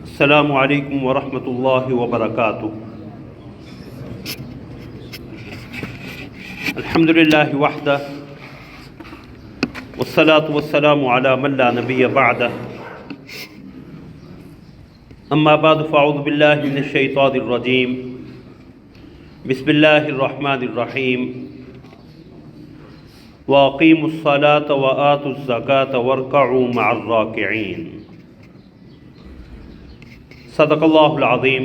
السلام علیکم ورحمۃ اللہ وبرکاتہ۔ الحمد للہ وحدہ والصلاة والسلام علی من لا نبی بعدہ، اما بعد فاعوذ باللہ من الشیطان الرجیم، بسم اللہ الرحمن الرحیم۔ وَأَقِيمُوا الصَّلَاةَ وَآتُوا الزَّكَاةَ وَارْكَعُوا مَعَ الرَّاكِعِينَ۔ صدق اللہ العظیم۔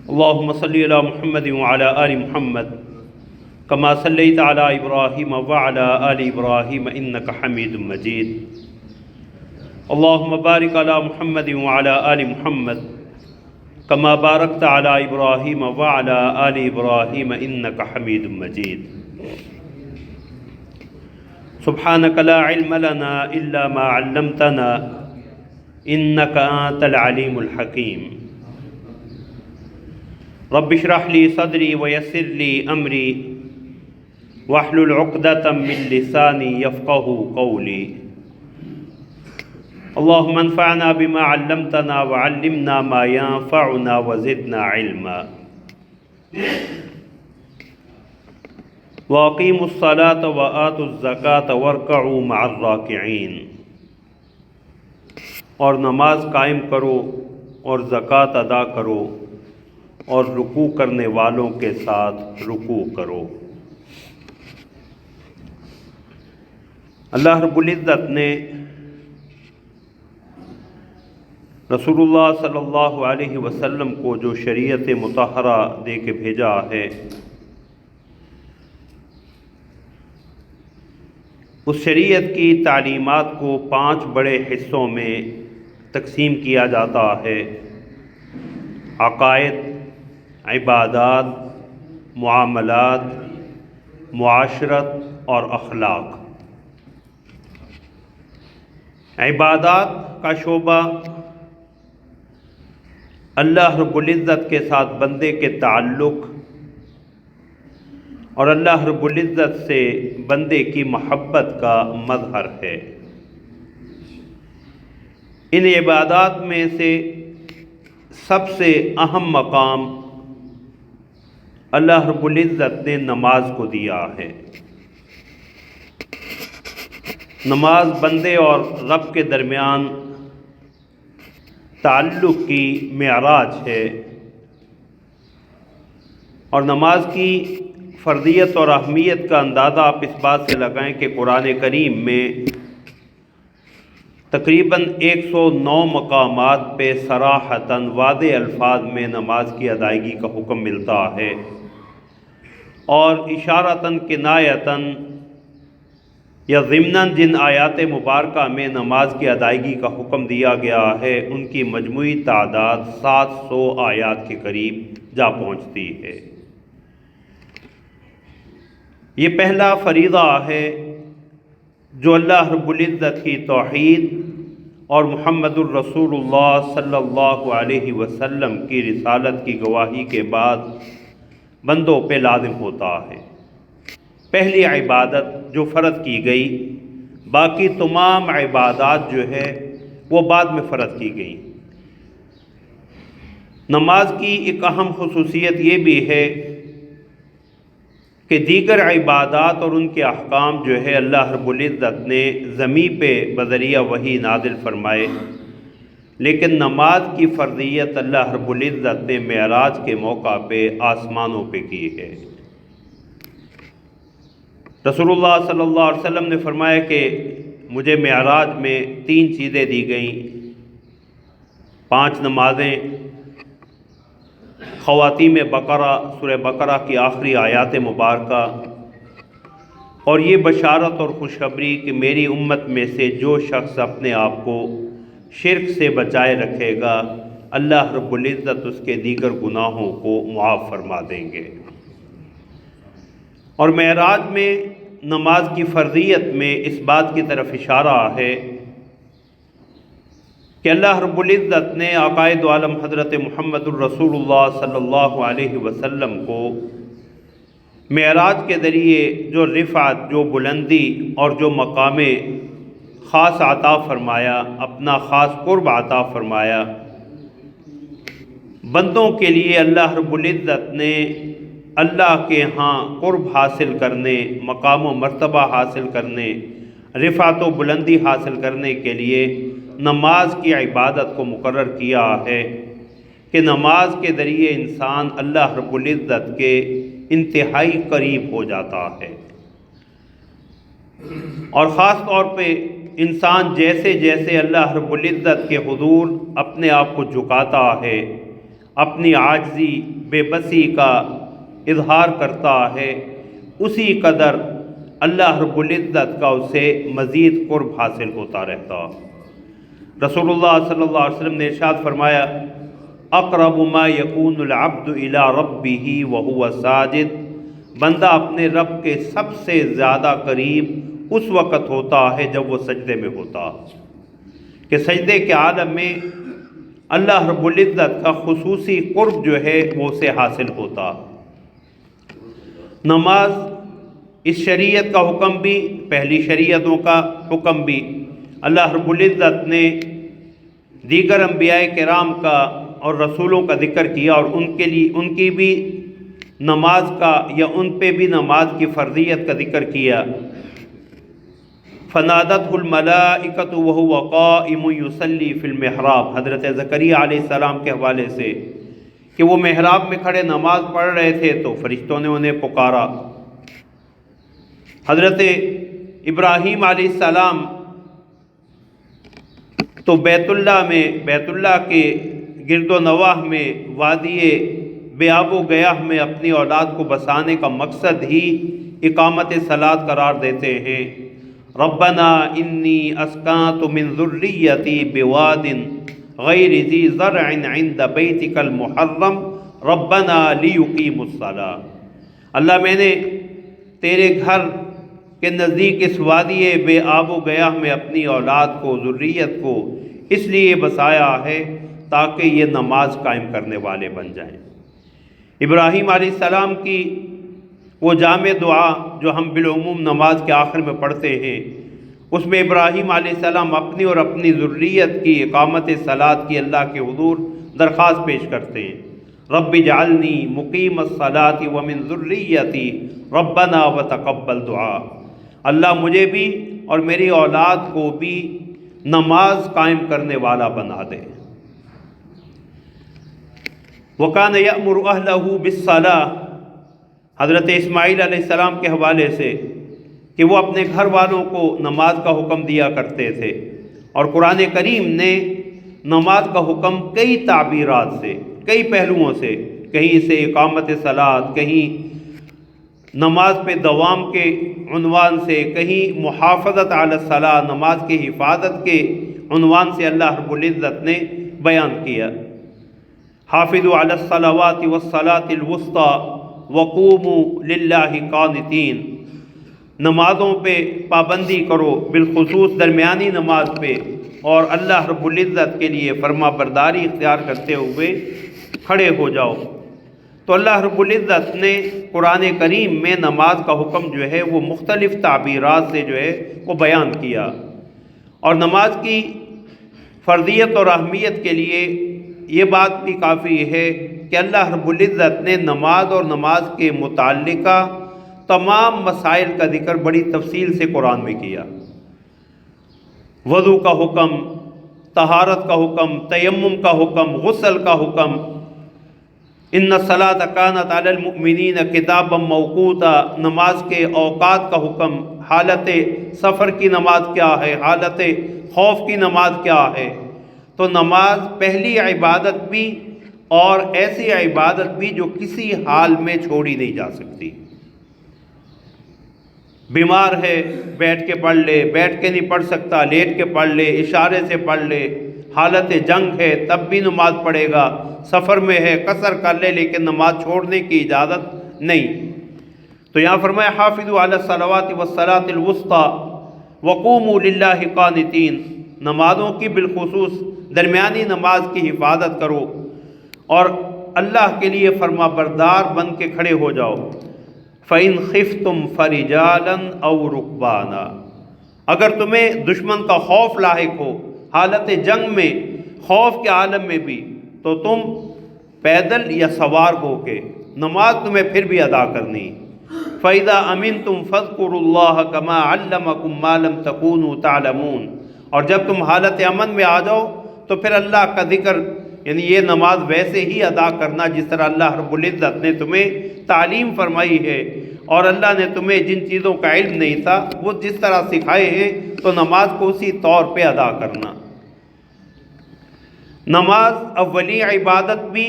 اللہم صلی علی محمد وعلی آل محمد کما صلیت علی ابراہیم وعلی آل ابراہیم انک حمید مجید۔ اللہم بارک علی محمد وعلی آل محمد کما بارکت علی ابراہیم وعلی آل ابراہیم انک حمید مجید۔ سبحانک لا علم لنا الا ما علمتنا انک انت العلیم الحکیم۔ رب اشرح لی صدری ویسر لی امری واحلل عقدۃ من لسانی یفقہوا قولی۔ اللہم انفعنا بما علمتنا وعلمنا ما ينفعنا وزدنا علما۔ وَأَقِيمُوا الصَّلَاةَ وَآتُوا الزَّكَاةَ وَارْكَعُوا مَعَ الرَّاكِعِينَ۔ اور نماز قائم کرو اور زکوٰۃ ادا کرو اور رکوع کرنے والوں کے ساتھ رکوع کرو۔ اللہ رب العزت نے رسول اللہ صلی اللہ علیہ وسلم کو جو شریعت مطہرہ دے کے بھیجا ہے، اس شریعت کی تعلیمات کو 5 بڑے حصوں میں تقسیم کیا جاتا ہے: عقائد، عبادات، معاملات، معاشرت اور اخلاق۔ عبادات کا شعبہ اللہ رب العزت کے ساتھ بندے کے تعلق اور اللہ رب العزت سے بندے کی محبت کا مظہر ہے۔ ان عبادات میں سے سب سے اہم مقام اللہ رب العزت نے نماز کو دیا ہے۔ نماز بندے اور رب کے درمیان تعلق کی معراج ہے، اور نماز کی فرضیت اور اہمیت کا اندازہ آپ اس بات سے لگائیں کہ قرآن کریم میں تقریباً 109 مقامات پہ صراحتاً واضح الفاظ میں نماز کی ادائیگی کا حکم ملتا ہے، اور اشارتاً کنایتاً یا ضمناً جن آیات مبارکہ میں نماز کی ادائیگی کا حکم دیا گیا ہے ان کی مجموعی تعداد 700 آیات کے قریب جا پہنچتی ہے۔ یہ پہلا فریضہ ہے جو اللہ رب العزت کی توحید اور محمد الرسول اللہ صلی اللہ علیہ وسلم کی رسالت کی گواہی کے بعد بندوں پہ لازم ہوتا ہے۔ پہلی عبادت جو فرض کی گئی، باقی تمام عبادات جو ہے وہ بعد میں فرض کی گئی۔ نماز کی ایک اہم خصوصیت یہ بھی ہے کہ دیگر عبادات اور ان کے احکام جو ہے اللہ رب العزت نے زمین پہ بذریعہ وحی نازل فرمائے، لیکن نماز کی فرضیت اللہ رب العزت نے معراج کے موقع پہ آسمانوں پہ کی ہے۔ رسول اللہ صلی اللہ علیہ وسلم نے فرمایا کہ مجھے معراج میں 3 چیزیں دی گئیں: 5 نمازیں، خواتیم بقرہ، سورہ بقرہ کی آخری آیات مبارکہ، اور یہ بشارت اور خوشخبری کہ میری امت میں سے جو شخص اپنے آپ کو شرک سے بچائے رکھے گا، اللہ رب العزت اس کے دیگر گناہوں کو معاف فرما دیں گے۔ اور معراج میں نماز کی فرضیت میں اس بات کی طرف اشارہ ہے کہ اللہ رب العزت نے عقائد عالم حضرت محمد الرسول اللہ صلی اللہ علیہ وسلم کو معراج کے ذریعے جو رفعت، جو بلندی اور جو مقام خاص عطا فرمایا، اپنا خاص قرب عطا فرمایا۔ بندوں کے لیے اللہ رب العزت نے اللہ کے ہاں قرب حاصل کرنے، مقام و مرتبہ حاصل کرنے، رفعت و بلندی حاصل کرنے کے لیے نماز کی عبادت کو مقرر کیا ہے کہ نماز کے ذریعے انسان اللہ رب العزت کے انتہائی قریب ہو جاتا ہے۔ اور خاص طور پہ انسان جیسے جیسے اللہ رب العزت کے حضور اپنے آپ کو جھکاتا ہے، اپنی عاجزی بے بسی کا اظہار کرتا ہے، اسی قدر اللہ رب العزت کا اسے مزید قرب حاصل ہوتا رہتا۔ رسول اللہ صلی اللہ علیہ وسلم نے ارشاد فرمایا، اقرب ما یکون العبد الی ربہ وہو ساجد، بندہ اپنے رب کے سب سے زیادہ قریب اس وقت ہوتا ہے جب وہ سجدے میں ہوتا، کہ سجدے کے عالم میں اللہ رب العزت کا خصوصی قرب جو ہے وہ اسے حاصل ہوتا۔ نماز اس شریعت کا حکم بھی، پہلی شریعتوں کا حکم بھی اللہ رب العزت نے دیگر انبیاء کرام کا اور رسولوں کا ذکر کیا، اور ان کے لیے ان کی بھی نماز کا یا ان پہ بھی نماز کی فرضیت کا ذکر کیا۔ فنادته الملائکۃ وہو قائم یصلی فی المحراب، حضرت زکریا علیہ السلام کے حوالے سے کہ وہ محراب میں کھڑے نماز پڑھ رہے تھے تو فرشتوں نے انہیں پکارا۔ حضرت ابراہیم علیہ السلام تو بیت اللہ کے گرد و نواح میں وادی بے آب و گیاہ میں اپنی اولاد کو بسانے کا مقصد ہی اقامت صلاۃ قرار دیتے ہیں۔ ربنا انی اسکنت من ذریتی بواد غیر ذی زرع عند بیتک المحرم ربنا لیقیموا الصلاۃ، اللہ میں نے تیرے گھر کے نزدیک اس وادی بے آب و گیاہ میں اپنی اولاد کو، ذریت کو اس لیے بسایا ہے تاکہ یہ نماز قائم کرنے والے بن جائیں۔ ابراہیم علیہ السلام کی وہ جامع دعا جو ہم بالعموم نماز کے آخر میں پڑھتے ہیں، اس میں ابراہیم علیہ السلام اپنی اور اپنی ذریت کی اقامت صلاۃ کی اللہ کے حضور درخواست پیش کرتے ہیں۔ رب اجعلنی مقیم الصلاۃ ومن ذریتی ربنا وتقبل دعا، اللہ مجھے بھی اور میری اولاد کو بھی نماز قائم کرنے والا بنا دے۔ وَكَانَ يَأْمُرُ أَهْلَهُ بِالصَّلَاةِ، حضرت اسماعیل علیہ السلام کے حوالے سے کہ وہ اپنے گھر والوں کو نماز کا حکم دیا کرتے تھے، اور قرآن کریم نے نماز کا حکم کئی تعبیرات سے، کئی پہلوؤں سے، کہیں سے اقامت صلاۃ، کہیں نماز پہ دوام کے عنوان سے، کہیں محافظت علی الصلاۃ، نماز کی حفاظت کے عنوان سے اللہ رب العزت نے بیان کیا۔ حافظوا علی الصلوات والصلاۃ الوسطی وقوموا للہ قانتین، نمازوں پہ پابندی کرو، بالخصوص درمیانی نماز پہ، اور اللہ رب العزت کے لیے فرما برداری اختیار کرتے ہوئے کھڑے ہو جاؤ۔ تو اللہ رب العزت نے قرآن کریم میں نماز کا حکم جو ہے وہ مختلف تعبیرات سے جو ہے وہ بیان کیا، اور نماز کی فرضیت اور اہمیت کے لیے یہ بات بھی کافی ہے کہ اللہ رب العزت نے نماز اور نماز کے متعلقہ تمام مسائل کا ذکر بڑی تفصیل سے قرآن میں کیا۔ وضو کا حکم، طہارت کا حکم، تیمم کا حکم، غسل کا حکم، ان الصلاۃ کانت علی المؤمنین کتابا موقوتا، نماز کے اوقات کا حکم، حالت سفر کی نماز کیا ہے، حالت خوف کی نماز کیا ہے۔ تو نماز پہلی عبادت بھی اور ایسی عبادت بھی جو کسی حال میں چھوڑی نہیں جا سکتی۔ بیمار ہے بیٹھ کے پڑھ لے، بیٹھ کے نہیں پڑھ سکتا لیٹ کے پڑھ لے، اشارے سے پڑھ لے، حالت جنگ ہے تب بھی نماز پڑھے گا، سفر میں ہے قصر کر لے لیکن نماز چھوڑنے کی اجازت نہیں۔ تو یہاں فرمایا حافظوا علی الصلوات والصلاۃ الوسطی وقوموا للہ قانتین، نمازوں کی بالخصوص درمیانی نماز کی حفاظت کرو اور اللہ کے لیے فرما بردار بن کے کھڑے ہو جاؤ۔ فَإِنْ خِفْتُمْ فَرِجَالًا أَوْ رُكْبَانًا، اگر تمہیں دشمن کا خوف لاحق ہو حالت جنگ میں، خوف کے عالم میں بھی، تو تم پیدل یا سوار ہو کے نماز تمہیں پھر بھی ادا کرنی۔ فَإِذَا أَمِنْتُمْ فَاذْكُرُوا اللَّهَ كَمَا عَلَّمَكُمْ مَا لَمْ تَكُونُوا تَعْلَمُونَ، اور جب تم حالت امن میں آ جاؤ تو پھر اللہ کا ذکر، یعنی یہ نماز ویسے ہی ادا کرنا جس طرح اللہ رب العزت نے تمہیں تعلیم فرمائی ہے، اور اللہ نے تمہیں جن چیزوں کا علم نہیں تھا وہ جس طرح سکھائے ہیں تو نماز کو اسی طور پہ ادا کرنا۔ نماز اولی عبادت بھی،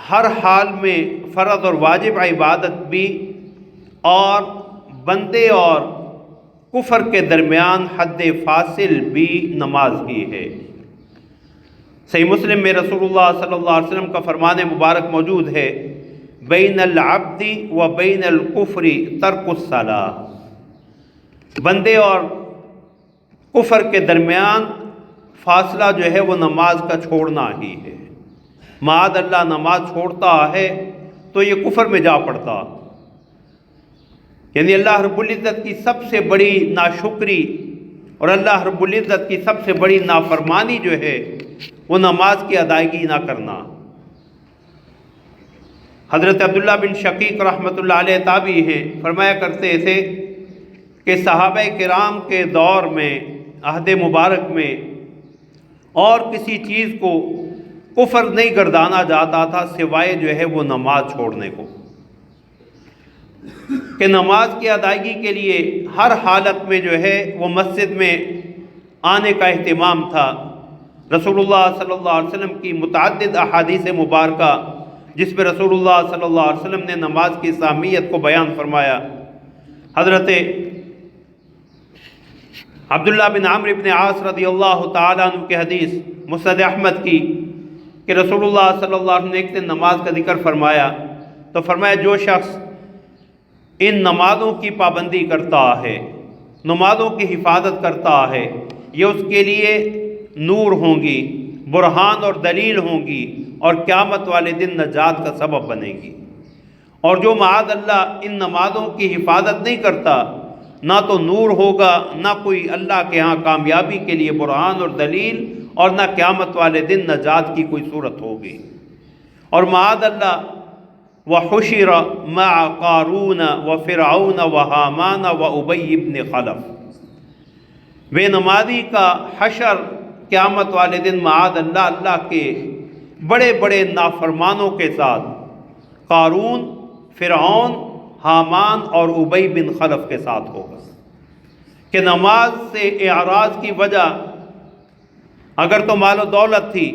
ہر حال میں فرض اور واجب عبادت بھی، اور بندے اور کفر کے درمیان حد فاصل بھی نماز ہی ہے۔ صحیح مسلم میں رسول اللہ صلی اللہ علیہ وسلم کا فرمان مبارک موجود ہے، بین العبد و بین الکفر ترک الصلاۃ، بندے اور کفر کے درمیان فاصلہ جو ہے وہ نماز کا چھوڑنا ہی ہے۔ معاذ اللہ نماز چھوڑتا ہے تو یہ کفر میں جا پڑتا، یعنی اللہ رب العزت کی سب سے بڑی ناشکری اور اللہ رب العزت کی سب سے بڑی نافرمانی جو ہے وہ نماز کی ادائیگی نہ کرنا۔ حضرت عبداللہ بن شقیق رحمۃ اللہ علیہ تابعی ہیں، فرمایا کرتے تھے کہ صحابہ کرام کے دور میں، عہد مبارک میں، اور کسی چیز کو کفر نہیں گردانا جاتا تھا سوائے جو ہے وہ نماز چھوڑنے کو، کہ نماز کی ادائیگی کے لیے ہر حالت میں جو ہے وہ مسجد میں آنے کا اہتمام تھا۔ رسول اللہ صلی اللہ علیہ وسلم کی متعدد احادیث مبارکہ جس میں رسول اللہ صلی اللہ علیہ وسلم نے نماز کی اہمیت کو بیان فرمایا۔ حضرت عبداللہ بن عمرو بن عاص رضی اللہ تعالیٰ عنہ کی حدیث مسند احمد کی کہ رسول اللہ صلی اللہ علیہ وسلم نے ایک دن نماز کا ذکر فرمایا تو فرمایا جو شخص ان نمازوں کی پابندی کرتا ہے، نمازوں کی حفاظت کرتا ہے، یہ اس کے لیے نور ہوں گی، برہان اور دلیل ہوں گی، اور قیامت والے دن نجات کا سبب بنے گی۔ اور جو معاذ اللہ ان نمازوں کی حفاظت نہیں کرتا، نہ تو نور ہوگا، نہ کوئی اللہ کے ہاں کامیابی کے لیے برہان اور دلیل، اور نہ قیامت والے دن نجات کی کوئی صورت ہوگی۔ اور معاذ اللہ وحشر مع قارون وفرعون وہامان وابی بن خلف، بے نمازی کا حشر قیامت والے دن معاذ اللہ اللہ کے بڑے بڑے نافرمانوں کے ساتھ، قارون، فرعون، حامان اور ابی بن خلف کے ساتھ ہوگا، کہ نماز سے اعراض کی وجہ اگر تو مال و دولت تھی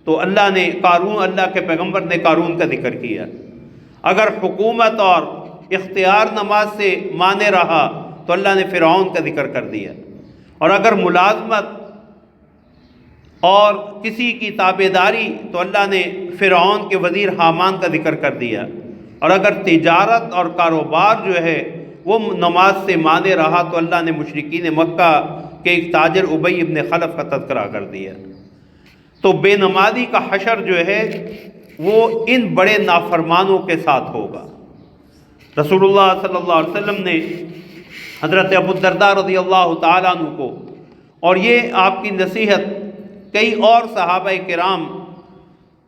تو اللہ نے قارون، اللہ کے پیغمبر نے قارون کا ذکر کیا، اگر حکومت اور اختیار نماز سے مانے رہا تو اللہ نے فرعون کا ذکر کر دیا، اور اگر ملازمت اور کسی کی تابع داری تو اللہ نے فرعون کے وزیر حامان کا ذکر کر دیا، اور اگر تجارت اور کاروبار جو ہے وہ نماز سے مانے رہا تو اللہ نے مشرکین مکہ کے ایک تاجر ابی ابن خلف کا تذکرہ کر دیا۔ تو بے نمازی کا حشر جو ہے وہ ان بڑے نافرمانوں کے ساتھ ہوگا۔ رسول اللہ صلی اللہ علیہ وسلم نے حضرت ابو الدرداء رضی اللہ تعالیٰ عنہ کو، اور یہ آپ کی نصیحت کئی اور صحابہ کرام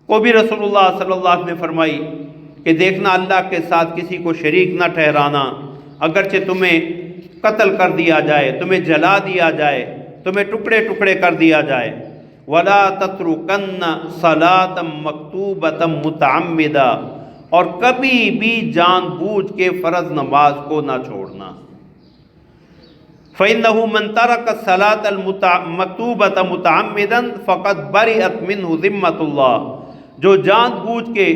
کو بھی رسول اللہ صلی اللہ علیہ وسلم نے فرمائی کہ دیکھنا اللہ کے ساتھ کسی کو شریک نہ ٹھہرانا، اگرچہ تمہیں قتل کر دیا جائے، تمہیں جلا دیا جائے، تمہیں ٹکڑے ٹکڑے کر دیا جائے، وَلَا تَتْرُكَنَّ صَلَاةً مَكْتُوبَةً مُتَعَمِّدًا، اور کبھی بھی جان بوجھ کے فرض نماز کو نہ چھوڑنا۔ فَإِنَّهُ مَنْ تَرَكَ الصَّلَاةَ الْمَكْتُوبَةَ مُتَعَمِّدًا فَقَدْ بَرِئَتْ مِنْهُ ذِمَّةُ اللَّهِ، جو جان بوجھ کے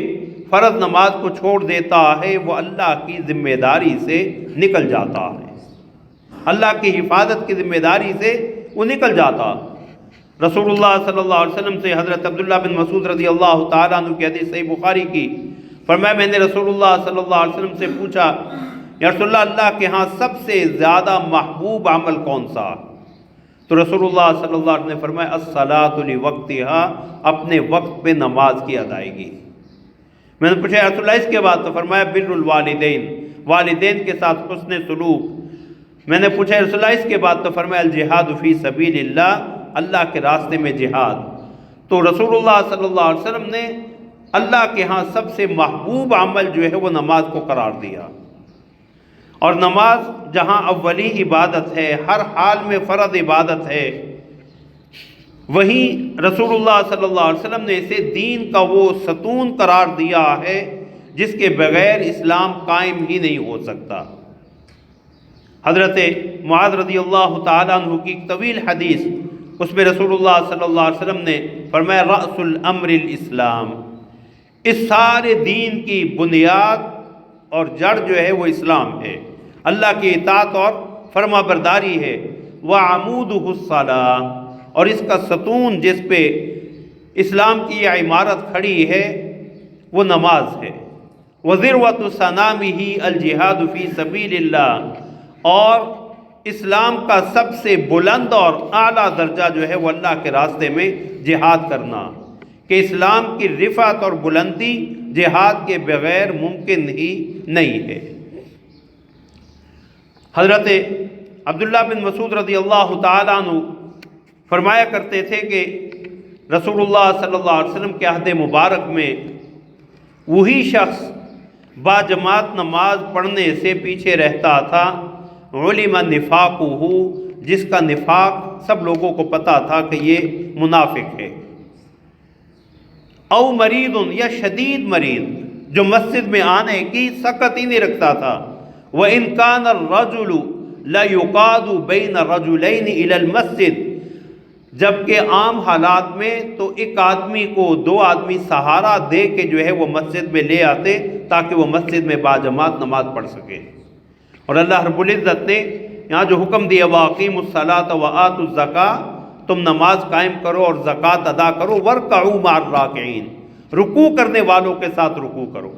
فرض نماز کو چھوڑ دیتا ہے وہ اللہ کی ذمہ داری سے نکل جاتا ہے، اللہ کی حفاظت کی ذمہ داری سے وہ نکل جاتا۔ رسول اللہ صلی اللہ علیہ وسلم سے حضرت عبداللہ بن مسعود رضی اللہ تعالیٰ عنہ کی حدیث صحیح بخاری کی، فرمایا میں نے رسول اللہ صلی اللہ علیہ وسلم سے پوچھا یا رسول اللہ، اللہ کے ہاں سب سے زیادہ محبوب عمل کون سا؟ تو رسول اللہ صلی اللہ علیہ وسلم نے فرمایا الصلاۃ لوقتها، اپنے وقت پہ نماز کی ادائیگی۔ میں نے پوچھا یا رسول اللہ اس کے بعد؟ تو فرمایا بر الوالدین، والدین کے ساتھ حسن سلوک۔ میں نے پوچھا رسول اللہ اس کے بعد؟ تو فرمایا الجہاد فی سبیل اللہ، اللہ کے راستے میں جہاد۔ تو رسول اللہ صلی اللہ علیہ وسلم نے اللہ کے ہاں سب سے محبوب عمل جو ہے وہ نماز کو قرار دیا، اور نماز جہاں اولی عبادت ہے، ہر حال میں فرض عبادت ہے، وہیں رسول اللہ صلی اللہ علیہ وسلم نے اسے دین کا وہ ستون قرار دیا ہے جس کے بغیر اسلام قائم ہی نہیں ہو سکتا۔ حضرت معاذ رضی اللہ تعالیٰ عنہ کی ایک طویل حدیث، اس میں رسول اللہ صلی اللہ علیہ وسلم نے فرمایا رأس الامر الاسلام، اس سارے دین کی بنیاد اور جڑ جو ہے وہ اسلام ہے، اللہ کی اطاعت اور فرما برداری ہے۔ وعمودہ الصلاۃ، اور اس کا ستون جس پہ اسلام کی یہ عمارت کھڑی ہے وہ نماز ہے۔ وذروۃ صنامہ الجہاد فی سبیل اللہ، اور اسلام کا سب سے بلند اور اعلیٰ درجہ جو ہے وہ اللہ کے راستے میں جہاد کرنا، کہ اسلام کی رفعت اور بلندی جہاد کے بغیر ممکن ہی نہیں ہے۔ حضرت عبداللہ بن مسعود رضی اللہ تعالیٰ عنہ فرمایا کرتے تھے کہ رسول اللہ صلی اللہ علیہ وسلم کے عہد مبارک میں وہی شخص باجماعت نماز پڑھنے سے پیچھے رہتا تھا، علم نفاقہ، جس کا نفاق سب لوگوں کو پتا تھا کہ یہ منافق ہے، او مریض، یا شدید مریض جو مسجد میں آنے کی سکت ہی نہیں رکھتا تھا۔ وَإِنْ كَانَ الرَّجُلُ لَيُقَادُ بَيْنَ رَجُلَيْنِ إِلَى الْمَسْجِدِ، جبکہ عام حالات میں تو ایک آدمی کو دو آدمی سہارا دے کے جو ہے وہ مسجد میں لے آتے تاکہ وہ مسجد میں باجماعت نماز پڑھ سکے۔ اور اللہ رب العزت نے یہاں جو حکم دیا وَأَقِيمُوا الصَّلَاةَ وَآتُوا الزَّكَاةَ، تم نماز قائم کرو اور زکوٰۃ ادا کرو، وَارْكَعُوا مَعَ الرَّاكِعِينَ، رکوع کرنے والوں کے ساتھ رکوع کرو۔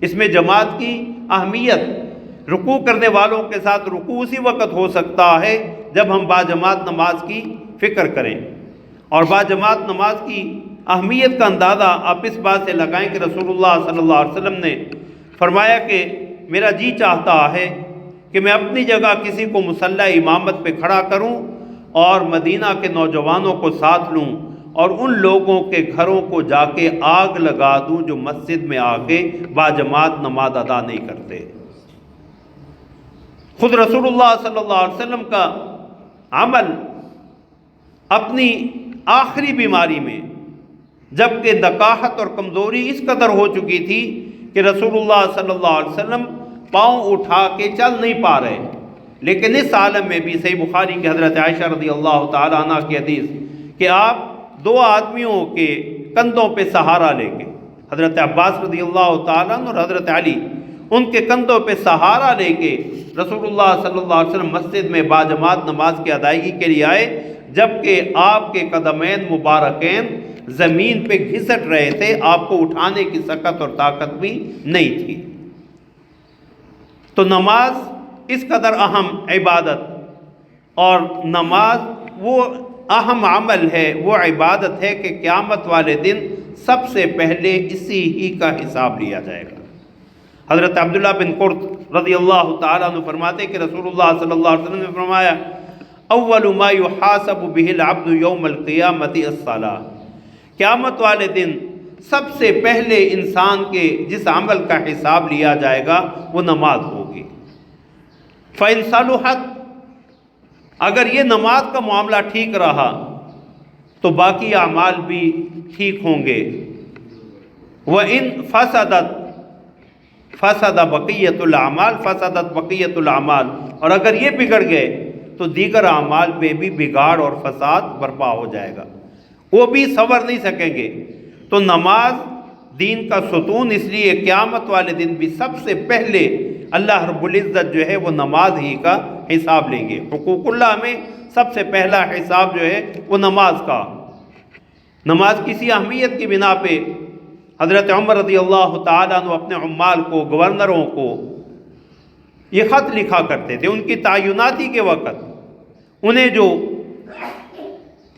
اس میں جماعت کی اہمیت، رکوع کرنے والوں کے ساتھ رکوع اسی وقت ہو سکتا ہے جب ہم باجماعت نماز کی فکر کریں، اور باجماعت نماز کی اہمیت کا اندازہ آپ اس بات سے لگائیں کہ رسول اللہ صلی اللہ علیہ وسلم نے فرمایا کہ میرا جی چاہتا ہے کہ میں اپنی جگہ کسی کو مصلی امامت پہ کھڑا کروں اور مدینہ کے نوجوانوں کو ساتھ لوں اور ان لوگوں کے گھروں کو جا کے آگ لگا دوں جو مسجد میں آ کے باجماعت نماز ادا نہیں کرتے۔ خود رسول اللہ صلی اللہ علیہ وسلم کا عمل اپنی آخری بیماری میں، جبکہ نکاحت اور کمزوری اس قدر ہو چکی تھی کہ رسول اللہ صلی اللہ علیہ وسلم پاؤں اٹھا کے چل نہیں پا رہے، لیکن اس عالم میں بھی صحیح بخاری کی حضرت عائشہ رضی اللہ تعالی عنہ کی حدیث کہ آپ دو آدمیوں کے کندھوں پہ سہارا لے کے، حضرت عباس رضی اللہ تعالیٰ عنہ اور حضرت علی، ان کے کندھوں پہ سہارا لے کے رسول اللہ صلی اللہ علیہ وسلم مسجد میں باجماعت نماز کی ادائیگی کے لیے آئے، جبکہ آپ کے قدمین مبارکین زمین پہ گھسٹ رہے تھے، آپ کو اٹھانے کی سکت اور طاقت بھی نہیں تھی۔ تو نماز اس قدر اہم عبادت، اور نماز وہ اہم عمل ہے، وہ عبادت ہے کہ قیامت والے دن سب سے پہلے اسی ہی کا حساب لیا جائے گا۔ حضرت عبداللہ بن قرط رضی اللہ تعالیٰ عنہ فرماتے کہ رسول اللہ صلی اللہ علیہ وسلم نے فرمایا اول ما یحاسب به العبد یوم القیامت الصلاۃ، قیامت والے دن سب سے پہلے انسان کے جس عمل کا حساب لیا جائے گا وہ نماز ہوگی۔ فإن صلحت، اگر یہ نماز کا معاملہ ٹھیک رہا تو باقی اعمال بھی ٹھیک ہوں گے۔ وإن فسدت فسد بقیت الاعمال، فسدت بقیت الاعمال، اور اگر یہ بگڑ گئے تو دیگر اعمال پہ بھی بگاڑ اور فساد برپا ہو جائے گا، وہ بھی سنور نہیں سکیں گے۔ تو نماز دین کا ستون، اس لیے قیامت والے دن بھی سب سے پہلے اللہ رب العزت جو ہے وہ نماز ہی کا حساب لیں گے۔ حقوق اللہ میں سب سے پہلا حساب جو ہے وہ نماز کا۔ نماز کسی اہمیت کی بنا پہ حضرت عمر رضی اللہ تعالیٰ عنہ اپنے عمال کو، گورنروں کو یہ خط لکھا کرتے تھے۔ ان کی تعیناتی کے وقت انہیں جو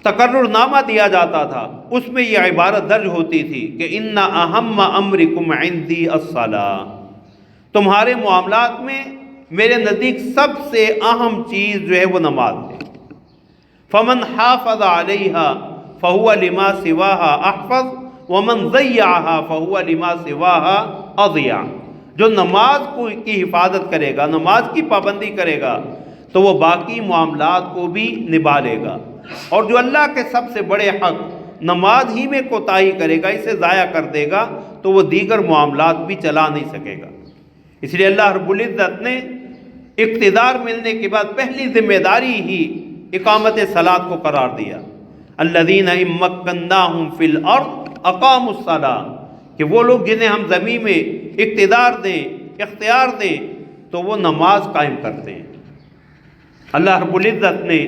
تقرر نامہ دیا جاتا تھا اس میں یہ عبارت درج ہوتی تھی کہ ان اہم امرکم عندی الصلاۃ، تمہارے معاملات میں میرے نزدیک سب سے اہم چیز جو ہے وہ نماز ہے۔ فمن حافظ علیہا فہو لما سواہا احفظ ومن ضیعہا فہو لما سواہا اضیع۔ جو نماز کی حفاظت کرے گا، نماز کی پابندی کرے گا، تو وہ باقی معاملات کو بھی نبھا لے گا، اور جو اللہ کے سب سے بڑے حق نماز ہی میں کوتاہی کرے گا، اسے ضائع کر دے گا، تو وہ دیگر معاملات بھی چلا نہیں سکے گا۔ اس لیے اللہ رب العزت نے اقتدار ملنے کے بعد پہلی ذمہ داری ہی اقامت صلاۃ کو قرار دیا۔ الذین ان مکناہم فی الارض اقاموا الصلاۃ، کہ وہ لوگ جنہیں ہم زمین میں اقتدار دیں، اختیار دیں، تو وہ نماز قائم کرتے ہیں۔ اللہ رب العزت نے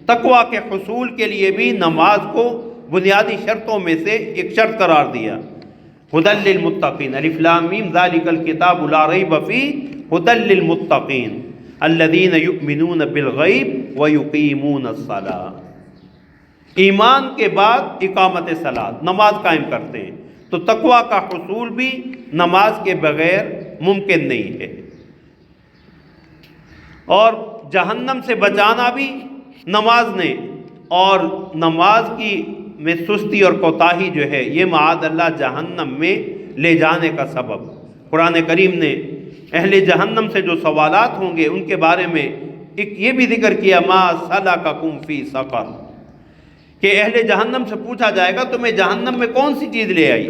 تقویٰ کے حصول کے لیے بھی نماز کو بنیادی شرطوں میں سے ایک شرط قرار دیا۔ ھدی للمتقین، الف لام میم ذالک الکتاب لا ریب فیہ ھدی للمتقین الذین یؤمنون بالغیب ویقیمون الصلاۃ۔ ایمان کے بعد اقامت صلاۃ، نماز قائم کرتے ہیں، تو تقویٰ کا حصول بھی نماز کے بغیر ممکن نہیں ہے، اور جہنم سے بچانا بھی نماز نے، اور نماز کی میں سستی اور کوتاہی جو ہے یہ معاذ اللہ جہنم میں لے جانے کا سبب۔ قرآن کریم نے اہل جہنم سے جو سوالات ہوں گے ان کے بارے میں ایک یہ بھی ذکر کیا، ما سلککم فی سقر، کہ اہل جہنم سے پوچھا جائے گا تمہیں جہنم میں کون سی چیز لے آئی،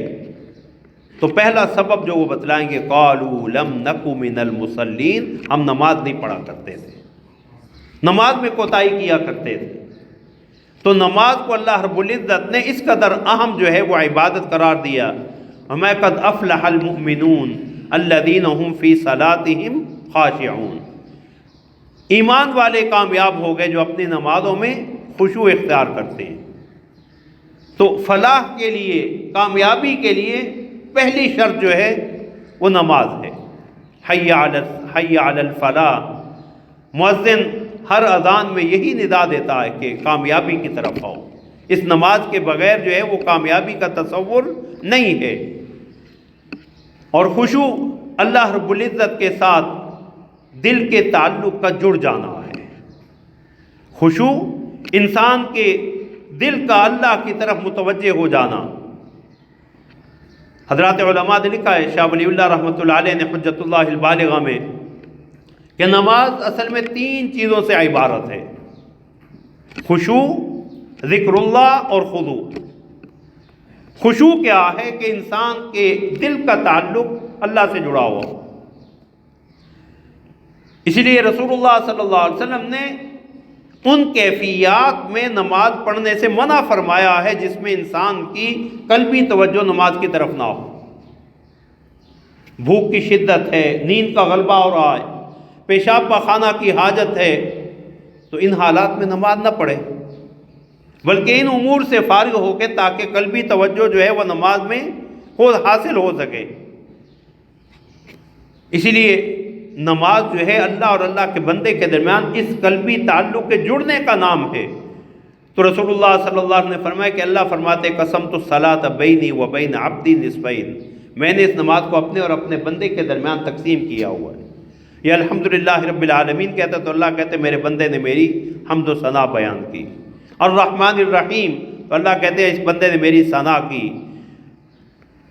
تو پہلا سبب جو وہ بتلائیں گے قالوا لم نک من المصلین، ہم نماز نہیں پڑھا کرتے تھے، نماز میں کوتاہی کیا کرتے تھے۔ تو نماز کو اللہ رب العزت نے اس قدر اہم جو ہے وہ عبادت قرار دیا۔ وما قد افلح المؤمنون الذین هم فی صلاتهم خاشعون، ایمان والے کامیاب ہو گئے جو اپنی نمازوں میں خشوع اختیار کرتے ہیں۔ تو فلاح کے لیے، کامیابی کے لیے پہلی شرط جو ہے وہ نماز ہے۔ حی علی الفلاح، مؤذن ہر اذان میں یہی ندا دیتا ہے کہ کامیابی کی طرف آؤ۔ اس نماز کے بغیر جو ہے وہ کامیابی کا تصور نہیں ہے۔ اور خشوع اللہ رب العزت کے ساتھ دل کے تعلق کا جڑ جانا ہے۔ خشوع انسان کے دل کا اللہ کی طرف متوجہ ہو جانا۔ حضرات علماء نے لکھا ہے، شاہ ولی اللہ رحمۃ اللہ علیہ نے حجت اللہ البالغہ میں، کہ نماز اصل میں 3 چیزوں سے عبارت ہے: خشوع، ذکر اللہ اور خضوع۔ خشوع کیا ہے؟ کہ انسان کے دل کا تعلق اللہ سے جڑا ہوا۔ اس لیے رسول اللہ صلی اللہ علیہ وسلم نے ان کیفیات میں نماز پڑھنے سے منع فرمایا ہے جس میں انسان کی قلبی توجہ نماز کی طرف نہ ہو۔ بھوک کی شدت ہے، نیند کا غلبہ ہو رہا ہے، پیشاب پاخانہ کی حاجت ہے، تو ان حالات میں نماز نہ پڑھے، بلکہ ان امور سے فارغ ہو کے تاکہ قلبی توجہ جو ہے وہ نماز میں خود حاصل ہو سکے۔ اسی لیے نماز جو ہے اللہ اور اللہ کے بندے کے درمیان اس قلبی تعلق کے جڑنے کا نام ہے۔ تو رسول اللہ صلی اللہ علیہ وسلم نے فرمایا کہ اللہ فرماتے قسمت الصلاۃ بینی و بین عبدی نصفین، میں نے اس نماز کو اپنے اور اپنے بندے کے درمیان تقسیم کیا ہوا ہے۔ یہ الحمدللہ رب العالمین کہتا تو اللہ کہتے میرے بندے نے میری حمد و ثنا بیان کی۔ الرحمن الرحیم، تو اللہ کہتے ہیں اس بندے نے میری ثنا کی۔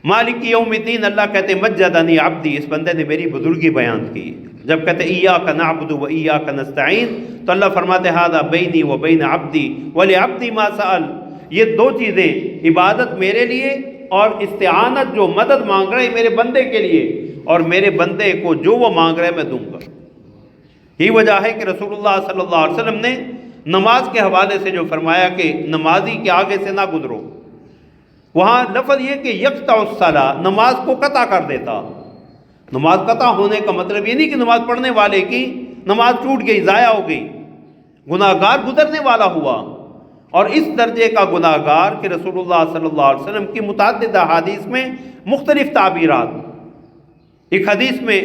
مالک یوم الدین، اللہ کہتے مجدنی عبدی، اس بندے نے میری بزرگی بیان کی۔ جب کہتے ایاک نعبد و ایاک نستعین، تو اللہ فرماتے ھذا بینی و بین عبدی ولعبدی ما سأل، یہ 2 چیزیں، عبادت میرے لیے اور استعانت جو مدد مانگ رہے میرے بندے کے لیے، اور میرے بندے کو جو وہ مانگ رہے میں دوں گا۔ یہی وجہ ہے کہ رسول اللہ صلی اللہ علیہ وسلم نے نماز کے حوالے سے جو فرمایا کہ نمازی کے آگے سے نہ گزرو، وہاں لفظ یہ کہ یقطع الصلاۃ، نماز کو قطع کر دیتا۔ نماز قطع ہونے کا مطلب یہ نہیں کہ نماز پڑھنے والے کی نماز ٹوٹ گئی، ضائع ہو گئی، گناہ گار گزرنے والا ہوا، اور اس درجے کا گناہ گار کہ رسول اللہ صلی اللہ علیہ وسلم کی متعدد احادیث میں مختلف تعبیرات۔ ایک حدیث میں،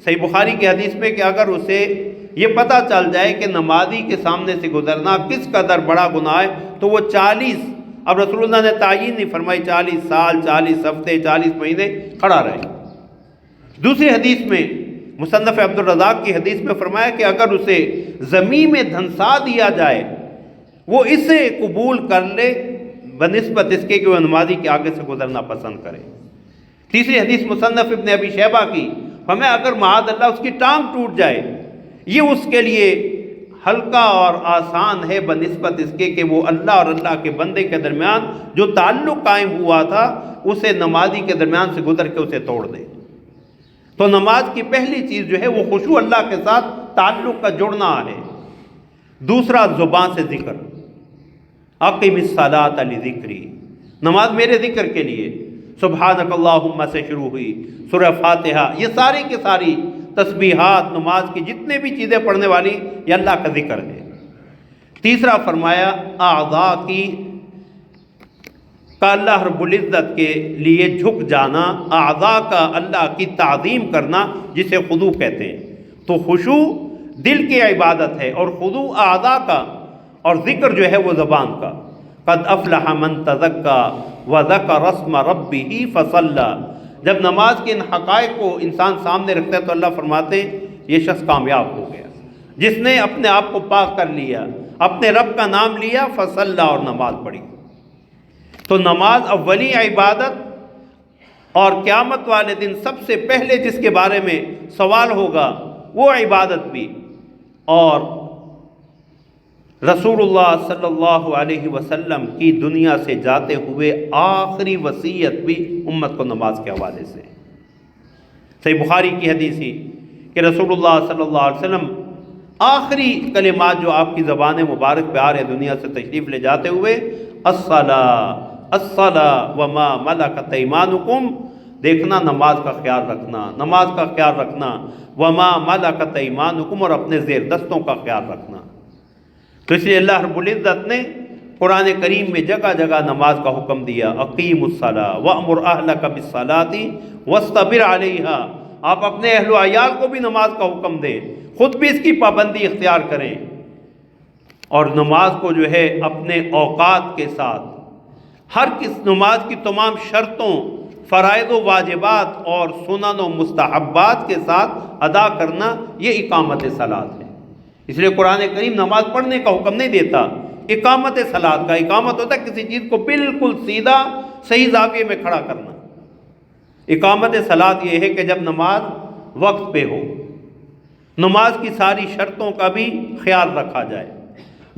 صحیح بخاری کی حدیث میں، کہ اگر اسے یہ پتہ چل جائے کہ نمازی کے سامنے سے گزرنا کس قدر بڑا گناہ ہے، تو وہ 40، اب رسول اللہ نے تعیین نہیں فرمائی، 40 سال، 40 ہفتے، 40 مہینے کھڑا رہے۔ دوسری حدیث میں مصنف عبدالرزاق کی حدیث میں فرمایا کہ اگر اسے زمین میں دھنسا دیا جائے وہ اسے قبول کر لے بنسبت اس کے کہ وہ نمازی کے آگے سے گزرنا پسند کرے۔ تیسری حدیث مصنف ابن ابی شیبہ کی، فرمایا اگر معاذ اللہ اس کی ٹانگ ٹوٹ جائے یہ اس کے لیے ہلکا اور آسان ہے بنسبت اس کے کہ وہ اللہ اور اللہ کے بندے کے درمیان جو تعلق قائم ہوا تھا اسے نمازی کے درمیان سے گزر کے اسے توڑ دے۔ تو نماز کی پہلی چیز جو ہے وہ خشوع اللہ کے ساتھ تعلق کا جڑنا ہے۔ دوسرا زبان سے ذکر، اقم الصلاۃ لذکری، نماز میرے ذکر کے لیے۔ سبحانک اللہم سے شروع ہوئی سورہ فاتحہ، یہ ساری کی ساری تسبیحات نماز کی جتنے بھی چیزیں پڑھنے والی یہ اللہ کا ذکر ہے۔ تیسرا فرمایا اعضاء کی کا اللہ رب العزت کے لیے جھک جانا، اعضاء کا اللہ کی تعظیم کرنا جسے خضوع کہتے ہیں۔ تو خشوع دل کی عبادت ہے اور خضوع اعضاء کا، اور ذکر جو ہے وہ زبان کا۔ قد افلح من تزکا وذکر اسم ربہ فصلی، جب نماز کے ان حقائق کو انسان سامنے رکھتا ہے تو اللہ فرماتے ہیں یہ شخص کامیاب ہو گیا، جس نے اپنے آپ کو پاک کر لیا، اپنے رب کا نام لیا، فصلی، اور نماز پڑھی۔ تو نماز اولی عبادت، اور قیامت والے دن سب سے پہلے جس کے بارے میں سوال ہوگا وہ عبادت بھی، اور رسول اللہ صلی اللہ علیہ وسلم کی دنیا سے جاتے ہوئے آخری وصیت بھی امت کو نماز کے حوالے سے۔ صحیح بخاری کی حدیث ہی کہ رسول اللہ صلی اللہ علیہ وسلم آخری کلمات جو آپ کی زبان مبارک پہ آ رہے دنیا سے تشریف لے جاتے ہوئے، الصلاۃ الصلاۃ وما ملکت ایمانکم، دیکھنا نماز کا خیال رکھنا، نماز کا خیال رکھنا، وما ملکت ایمانکم، اور اپنے زیر دستوں کا خیال رکھنا۔ تو اس لیے اللہ رب العزت نے قرآن کریم میں جگہ جگہ نماز کا حکم دیا، اقیم الصلاۃ وامر اہلک بالصلاۃ واصطبر علیہا، آپ اپنے اہل و عیال کو بھی نماز کا حکم دیں، خود بھی اس کی پابندی اختیار کریں، اور نماز کو جو ہے اپنے اوقات کے ساتھ ہر کس نماز کی تمام شرطوں، فرائض و واجبات اور سنن و مستحبات کے ساتھ ادا کرنا، یہ اقامت صلاۃ ہے۔ اس لیے قرآن کریم نماز پڑھنے کا حکم نہیں دیتا، اقامت صلاۃ کا۔ اقامت ہوتا ہے کسی چیز کو بالکل سیدھا صحیح زاویے میں کھڑا کرنا۔ اقامت صلاۃ یہ ہے کہ جب نماز وقت پہ ہو، نماز کی ساری شرطوں کا بھی خیال رکھا جائے،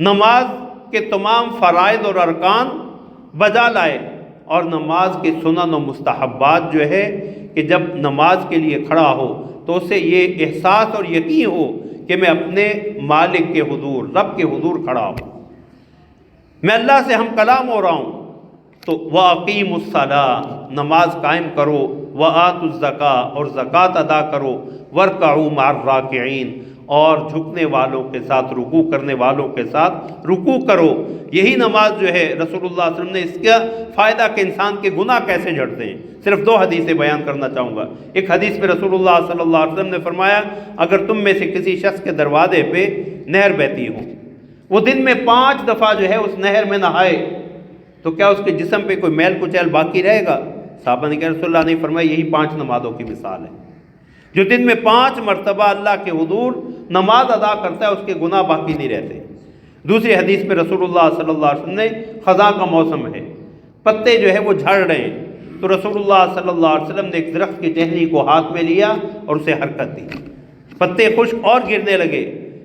نماز کے تمام فرائض اور ارکان بجا لائے، اور نماز کے سنن و مستحبات جو ہے کہ جب نماز کے لیے کھڑا ہو تو اسے یہ احساس اور یقین ہو کہ میں اپنے مالک کے حضور، رب کے حضور کھڑا ہوں، میں اللہ سے ہم کلام ہو رہا ہوں۔ تو وَأَقِيمُوا الصَّلَاةَ، نماز قائم کرو، وَآتُوا الزَّكَاةَ، اور زکوٰۃ ادا کرو، وَارْكَعُوا مَعَ الرَّاكِعِينَ، اور جھکنے والوں کے ساتھ، رکوع کرنے والوں کے ساتھ رکوع کرو۔ یہی نماز جو ہے رسول اللہ صلی اللہ علیہ وسلم نے اس کا فائدہ کہ انسان کے گناہ کیسے جھڑتے ہیں، صرف 2 حدیثیں بیان کرنا چاہوں گا۔ ایک حدیث میں رسول اللہ صلی اللہ علیہ وسلم نے فرمایا اگر تم میں سے کسی شخص کے دروازے پہ نہر بہتی ہو، وہ دن میں 5 دفعہ جو ہے اس نہر میں نہائے، تو کیا اس کے جسم پہ کوئی میل کچیل باقی رہے گا؟ صحابہ نے کہا رسول اللہ نے فرمایا یہی 5 نمازوں کی مثال ہے، جو دن میں 5 مرتبہ اللہ کے حضور نماز ادا کرتا ہے اس کے گناہ باقی نہیں رہتے۔ دوسری حدیث میں رسول اللہ صلی اللہ علیہ وسلم نے، خزاں کا موسم ہے، پتے جو ہے وہ جھڑ رہے ہیں، تو رسول اللہ صلی اللہ علیہ وسلم نے ایک درخت کی ٹہنی کو ہاتھ میں لیا اور اسے حرکت دی، پتے خشک اور گرنے لگے،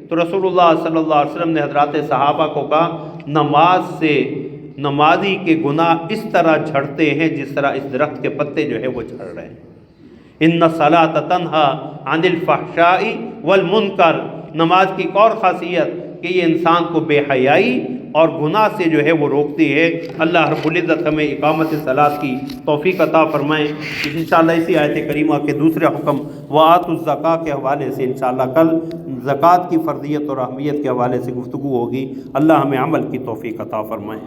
تو رسول اللہ صلی اللہ علیہ وسلم نے حضرات صحابہ کو کہا نماز سے نمازی کے گناہ اس طرح جھڑتے ہیں جس طرح اس درخت کے پتے جو ہے وہ جھڑ رہے ہیں۔ ان الصلاۃ تنہا عن الفحشاء والمنکر، نماز کی ایک اور خاصیت کہ یہ انسان کو بے حیائی اور گناہ سے جو ہے وہ روکتی ہے۔ اللہ رب العزت ہمیں اقامت صلاۃ کی توفیق عطا فرمائے۔ انشاءاللہ اسی آیت کریمہ کے دوسرے حکم وآتوا الزکاۃ کے حوالے سے انشاءاللہ کل زکوٰۃ کی فرضیت اور اہمیت کے حوالے سے گفتگو ہوگی۔ اللہ ہمیں عمل کی توفیق عطا فرمائے۔